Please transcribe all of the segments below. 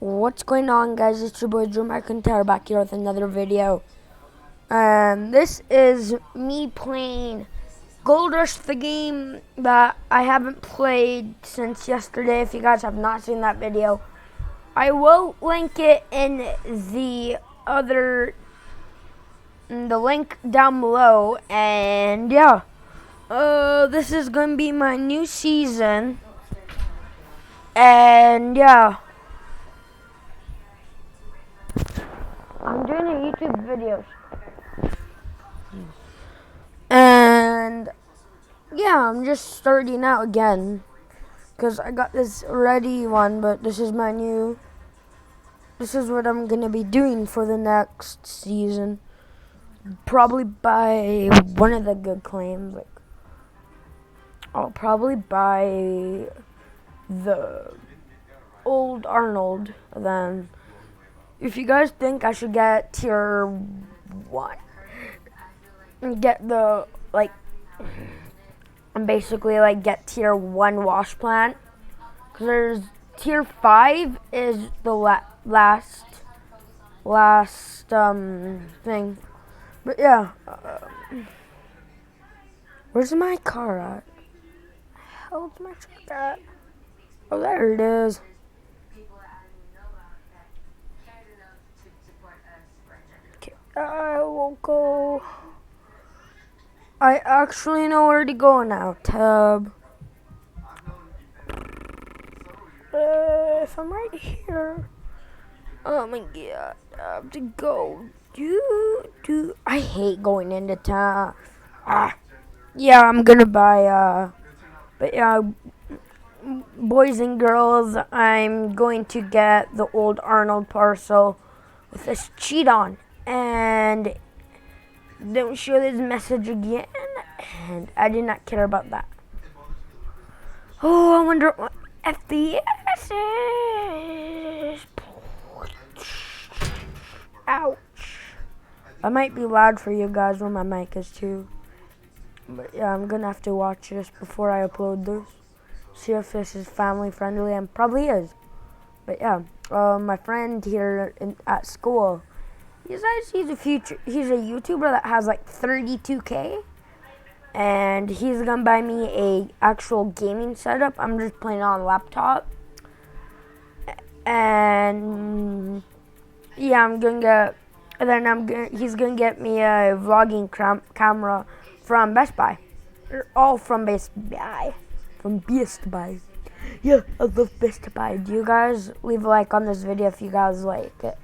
What's going on, guys? It's your boy Drew McIntyre back here with another video. This is me playing Gold Rush, the game that I haven't played since yesterday. If you guys have not seen that video, I will link it in the link down below. And yeah, this is gonna be my new season. And yeah, I'm doing a YouTube videos. And yeah, I'm just starting out again because I got this ready one, but this is my new. This is what I'm gonna be doing for the next season. Probably buy one of the good claims. Like, I'll probably buy the old Arnold. Then, if you guys think I should get tier 1, get the and basically get tier 1 wash plant, because there's tier 5 is the last thing. But yeah, where's my car at? How's my truck at? Oh, there it is. Okay, I will go. I actually know where to go now. Tab. If I'm right here. Oh my god. I have to go. I hate going into town. Yeah, I'm gonna buy, but yeah, boys and girls, I'm going to get the old Arnold parcel with this cheat on. And don't show this message again. And I did not care about that. Oh, I wonder what FPS is. Ouch. I might be loud for you guys when my mic is too. But yeah, I'm gonna have to watch this before I upload this. See if this is family friendly, and probably is. But yeah, my friend here at school, he's a YouTuber that has like 32K. And he's gonna buy me a actual gaming setup. I'm just playing on a laptop. And yeah, he's gonna get me a vlogging camera from Best Buy. They're all from Best Buy. From Best Buy. Yeah, I love Best Buy. Do you guys leave a like on this video if you guys like it?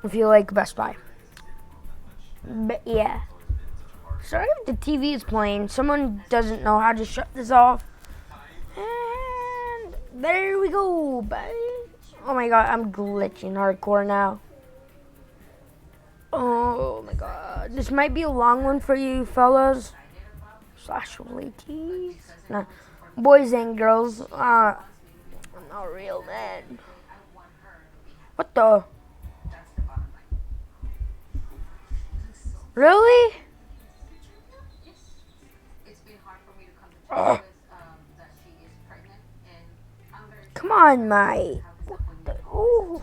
If you like Best Buy. But yeah. Sorry if the TV is playing. Someone doesn't know how to shut this off. And there we go, buddy. Oh my god, I'm glitching hardcore now. Oh my god. This might be a long one for you fellas. / ladies. Nah. Boys and girls. I'm not real, man. What the? Really? Come on, mate. What the? Ooh.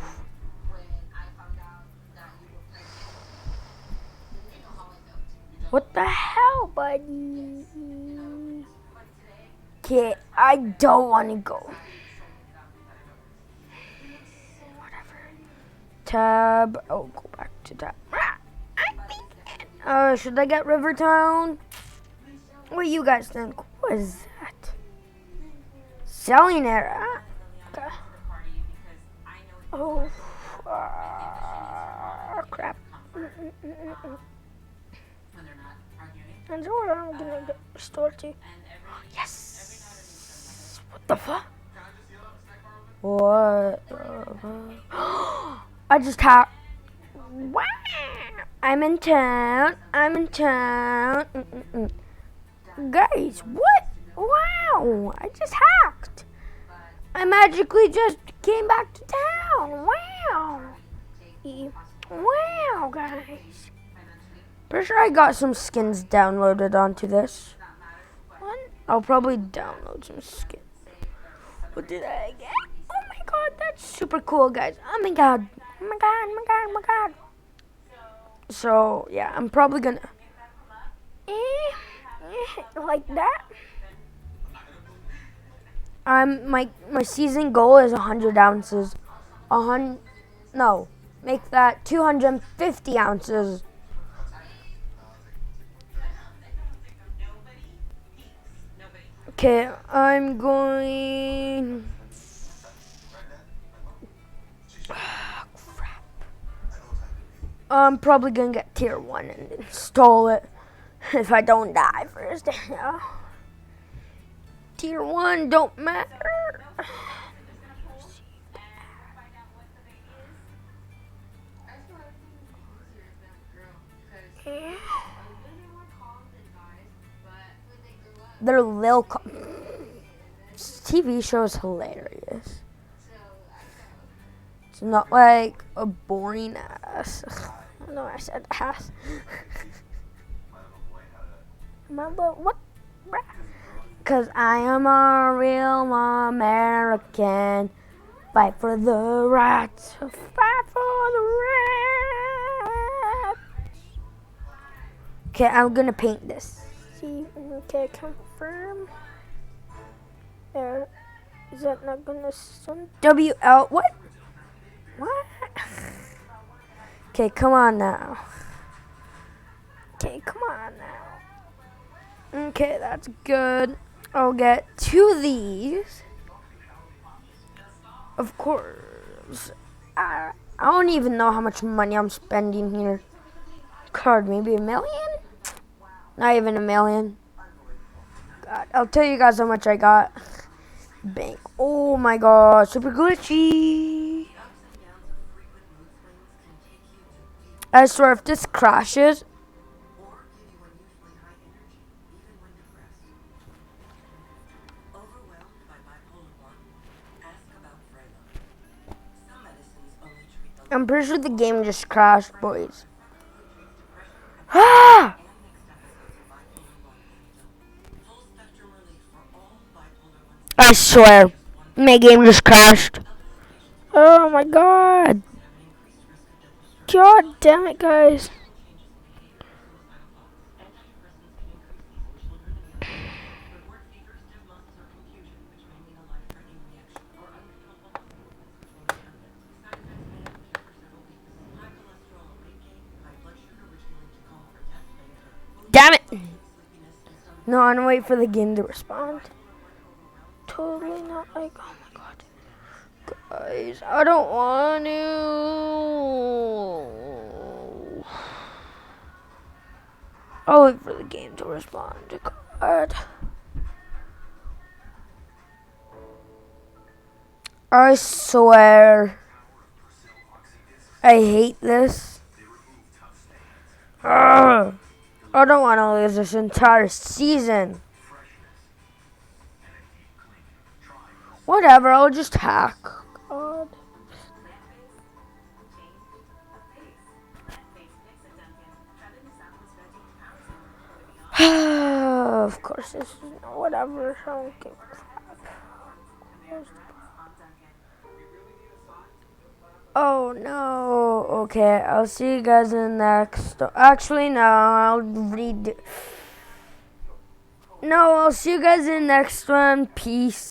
What the hell, buddy? Okay, I don't want to go. Whatever. Tab. Oh, go back to tab. Should I get Rivertown? What do you guys think? What is that? Selling it. Okay. Oh, crap. And so what I'm gonna get restored to. Yes. What the fuck? What? I just hacked. Wow. I'm in town. Guys, what? Wow, I just hacked. I magically just came back to town. Wow. Wow, guys. Pretty sure I got some skins downloaded onto this one. I'll probably download some skins. What did I get? Oh my god, that's super super cool, guys. Oh my god. Oh my god, oh my god, oh my god. So, yeah, I'm probably gonna... like that. My season goal is 100 ounces. No, make that 250 ounces. Okay, I'm going... crap. I'm probably gonna get tier 1 and install it if I don't die first. Tier 1 don't matter. Their little TV show is hilarious. It's not like a boring ass. No, I said ass. What? Because I am a real American. Fight for the rights. Fight for the rights. Okay, I'm gonna paint this. See, okay, confirm. There. Is that not gonna send? WL. What? What? Okay, come on now. Okay, come on now. Okay, that's good. I'll get 2 of these. Of course. I don't even know how much money I'm spending here. Card, maybe $1 million? Not even $1 million. God, I'll tell you guys how much I got. Bank. Oh my god, super glitchy. I swear, if this crashes, I'm pretty sure the game just crashed, boys. Ah! I swear, my game just crashed. Oh my god. God damn it, guys. Damn it. No, I'm gonna wait for the game to respond. Totally not like, oh my god. Guys, I don't want to. I'll wait for the game to respond. God. I swear. I hate this. Ugh. I don't want to lose this entire season. Whatever, I'll just hack. God. Of course, this is whatever. I don't give a crap. Oh no. Okay, I'll see you guys in the next. Actually, no, I'll read. No, I'll see you guys in the next one. Peace.